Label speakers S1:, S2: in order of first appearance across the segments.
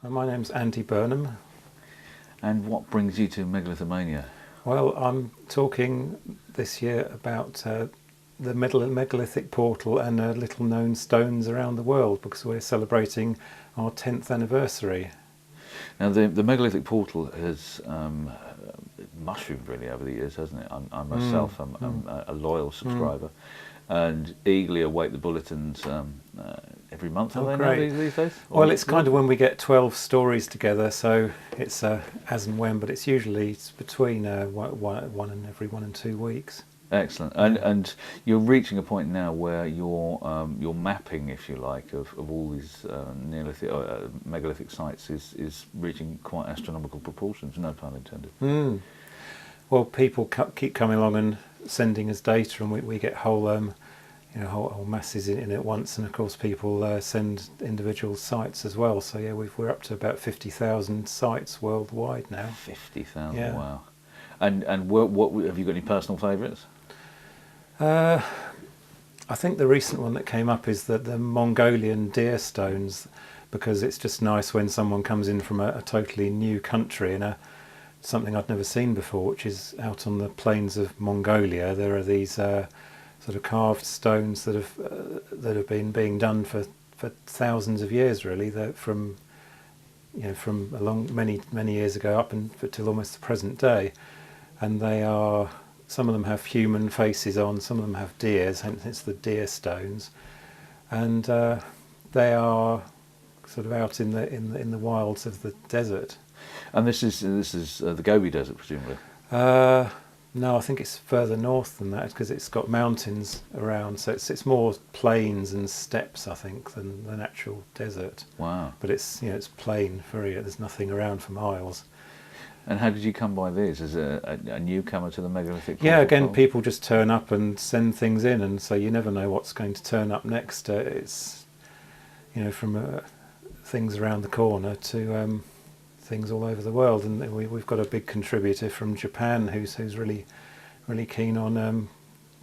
S1: My name's Andy Burnham.
S2: And what brings you to Megalithomania?
S1: Well, I'm talking this year about the megalithic portal and little known stones around the world because we're celebrating our 10th anniversary.
S2: Now, the megalithic portal has mushroomed really over the years, hasn't it? I myself am a loyal subscriber and eagerly await the bulletins every month. Are they
S1: great.
S2: now these days?
S1: Well, it's kind of when we get 12 stories together, so it's as and when, but it's usually between one and every 1 and 2 weeks.
S2: Excellent. And you're reaching a point now where your mapping, if you like, of all these Neolithic, megalithic sites is reaching quite astronomical proportions, no pun intended.
S1: Well, people keep coming along and sending us data, and we get whole masses in at once, and of course people send individual sites as well. So yeah, we're up to about 50,000 sites worldwide now.
S2: 50,000,
S1: yeah.
S2: Wow. And what have you got any personal favourites?
S1: I think the recent one that came up is the Mongolian deer stones, because it's just nice when someone comes in from a totally new country and something I'd never seen before, which is out on the plains of Mongolia. There are these sort of carved stones that have been being done for thousands of years, really. They're from a long many years ago up until almost the present day, and some of them have human faces on, some of them have deers, hence it's the deer stones, and they are sort of out in the wilds of the desert.
S2: And this is the Gobi Desert, presumably.
S1: No, I think it's further north than that because it's got mountains around, so it's more plains and steppes, I think, than actual desert.
S2: Wow!
S1: But it's plain, there's nothing around for miles.
S2: And how did you come by these? As a newcomer to the megalithic?
S1: Yeah, again, people just turn up and send things in, and so you never know what's going to turn up next. It's from things around the corner to things all over the world, and we've got a big contributor from Japan who's really keen on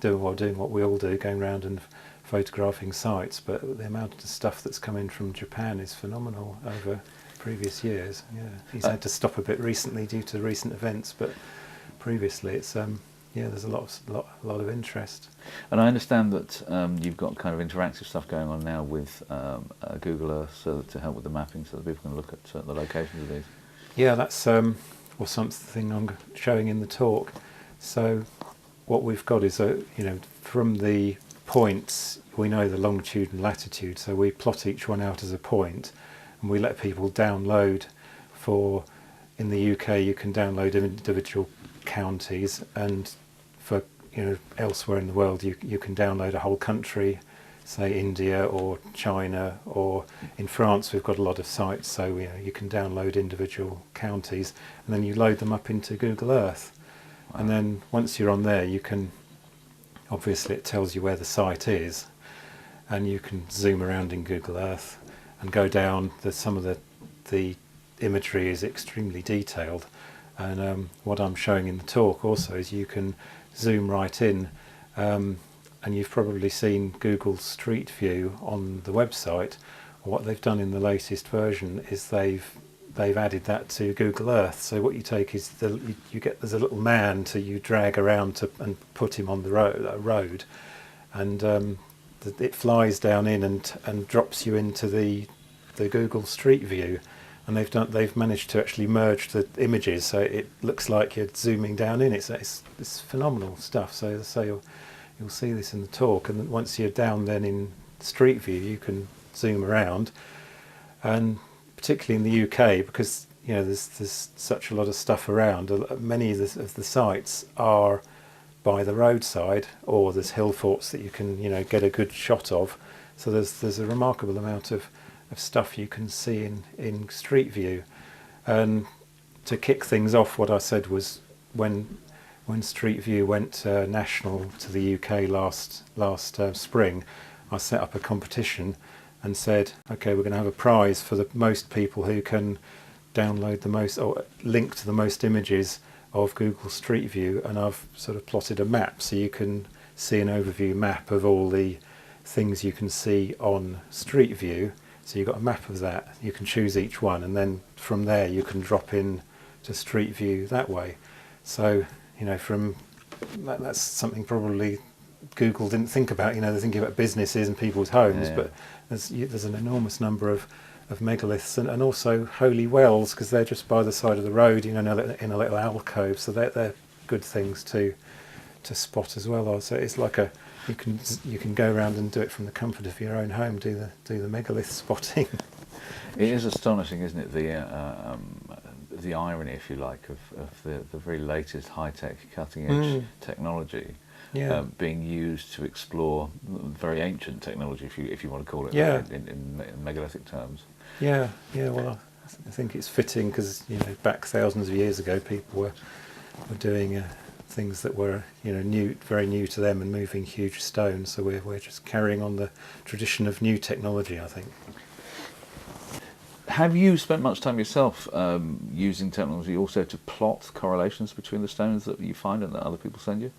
S1: doing what we all do, going around and photographing sites. But the amount of stuff that's come in from Japan is phenomenal over previous years. Yeah, he's had to stop a bit recently due to recent events, but previously it's there's a lot of interest.
S2: And I understand that you've got kind of interactive stuff going on now with Google Earth, so to help with the mapping, so that people can look at the locations of these.
S1: Yeah, that's something I'm showing in the talk. So what we've got is from the points we know the longitude and latitude, so we plot each one out as a point, and we let people download. In the UK you can download individual counties, and for elsewhere in the world you can download a whole country, say India or China, or in France we've got a lot of sites, so you can download individual counties and then you load them up into Google Earth. Wow. And then once you're on there, you can, obviously it tells you where the site is, and you can zoom around in Google Earth and go down. Some of the imagery is extremely detailed, and what I'm showing in the talk also is you can zoom right in, and you've probably seen Google Street View on the website. What they've done in the latest version is they've added that to Google Earth. So what you take is there's a little man you drag around and put him on the road, and it flies down in and drops you into the Google Street View. And they've managed to actually merge the images, so it looks like you're zooming down in. It's phenomenal stuff. So you'll see this in the talk, and once you're down then in Street View, you can zoom around, and particularly in the UK, because there's such a lot of stuff around. Many of the sites are by the roadside, or there's hill forts that you can get a good shot of. So there's a remarkable amount of stuff you can see in Street View. And to kick things off, what I said was when Street View went national to the UK last spring, I set up a competition and said, okay, we're going to have a prize for the most people who can download the most or link to the most images of Google Street View. And I've sort of plotted a map, so you can see an overview map of all the things you can see on Street View. So you've got a map of that. You can choose each one, and then from there you can drop in to Street View that way. So that's something probably Google didn't think about. They're thinking about businesses and people's homes, but there's an enormous number of megaliths and also holy wells, because they're just by the side of the road, in a little alcove. So they're good things to spot as well. So it's like you can go around and do it from the comfort of your own home. Do the megalith spotting.
S2: It is astonishing, isn't it? The irony, if you like, of the very latest high-tech, cutting-edge technology being used to explore very ancient technology, if you want to call it in megalithic terms. Yeah.
S1: Well, I think it's fitting because back thousands of years ago, people were doing things that were very new to them and moving huge stones. So we're just carrying on the tradition of new technology, I think.
S2: Have you spent much time yourself using technology also to plot correlations between the stones that you find and that other people send you?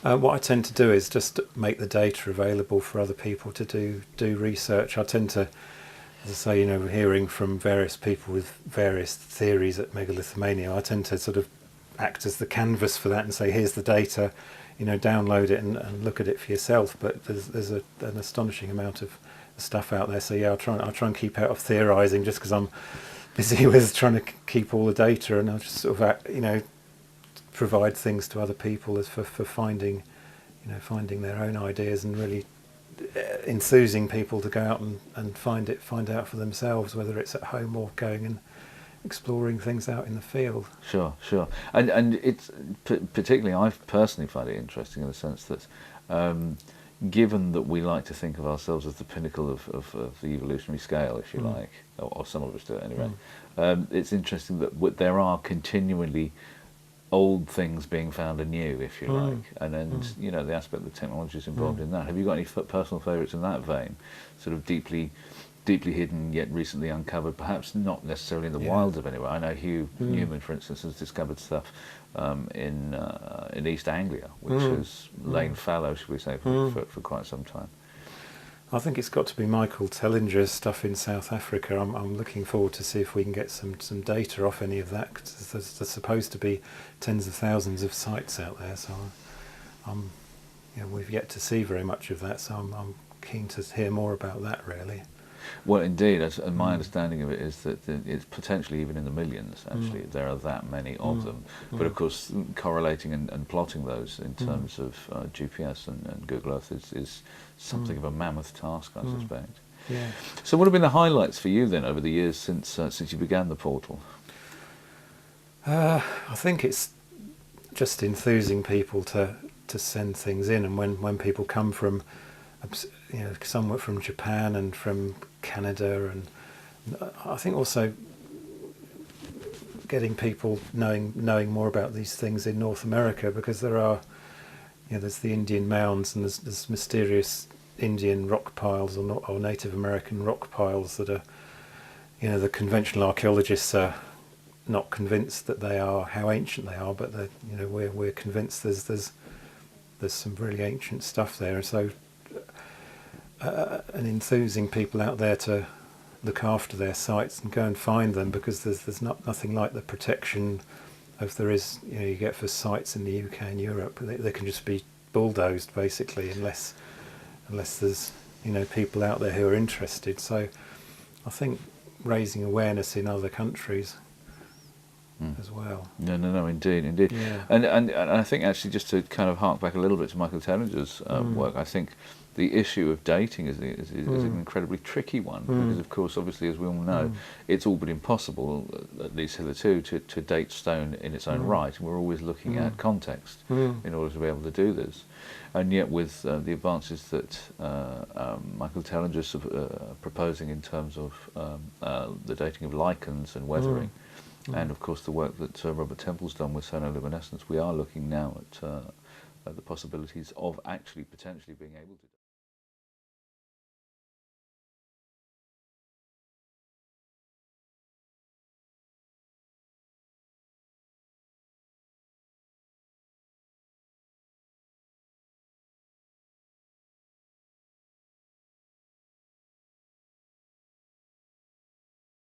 S1: What I tend to do is just make the data available for other people to do research. I tend to, as I say, hearing from various people with various theories at Megalithomania, I tend to sort of act as the canvas for that and say, here's the data, download it and look at it for yourself. But there's an astonishing amount of stuff out there. So I'll try and keep out of theorising just because I'm busy with trying to keep all the data, and I'll just sort of provide things to other people as for finding their own ideas and really enthusing people to go out and find out for themselves, whether it's at home or going and exploring things out in the field.
S2: Sure. And it's particularly, I personally find it interesting in the sense that given that we like to think of ourselves as the pinnacle of the evolutionary scale, if you like, or some of us do it anyway, it's interesting that there are continually old things being found anew, if you like, and then the aspect that technology is involved in that. Have you got any personal favourites in that vein, sort of deeply hidden yet recently uncovered, perhaps not necessarily in the wilds of anywhere? I know Hugh Newman, for instance, has discovered stuff in East Anglia, which has lain fallow, should we say, for quite some time.
S1: I think it's got to be Michael Tellinger's stuff in South Africa. I'm looking forward to see if we can get some data off any of that, because there's supposed to be tens of thousands of sites out there. So we've yet to see very much of that. So I'm keen to hear more about that, really.
S2: Well, indeed, and my understanding of it is that it's potentially even in the millions, actually. There are that many of them. But of course, correlating and plotting those in terms of GPS and Google Earth is something of a mammoth task, I suspect.
S1: Yeah.
S2: So what have been the highlights for you then over the years since you began the portal?
S1: I think it's just enthusing people to send things in, and when people come from somewhat from Japan and from Canada, and I think also getting people knowing more about these things in North America, because there are, there's the Indian mounds and there's mysterious Indian rock piles or Native American rock piles that are, the conventional archaeologists are not convinced that they are how ancient they are, but we're convinced there's some really ancient stuff there. So and enthusing people out there to look after their sites and go and find them, because there's nothing like the protection as there is you get for sites in the UK and Europe. They can just be bulldozed basically unless there's people out there who are interested. So I think raising awareness in other countries as well.
S2: No, indeed.
S1: Yeah.
S2: And I think actually, just to kind of hark back a little bit to Michael Tellinger's work, I think the issue of dating is an incredibly tricky one, because of course, obviously, as we all know, it's all but impossible, at least hitherto, to date stone in its own right. We're always looking at context in order to be able to do this. And yet with the advances that Michael Tellinger's proposing in terms of the dating of lichens and weathering, and of course the work that Robert Temple's done with sonoluminescence, we are looking now at the possibilities of actually potentially being able to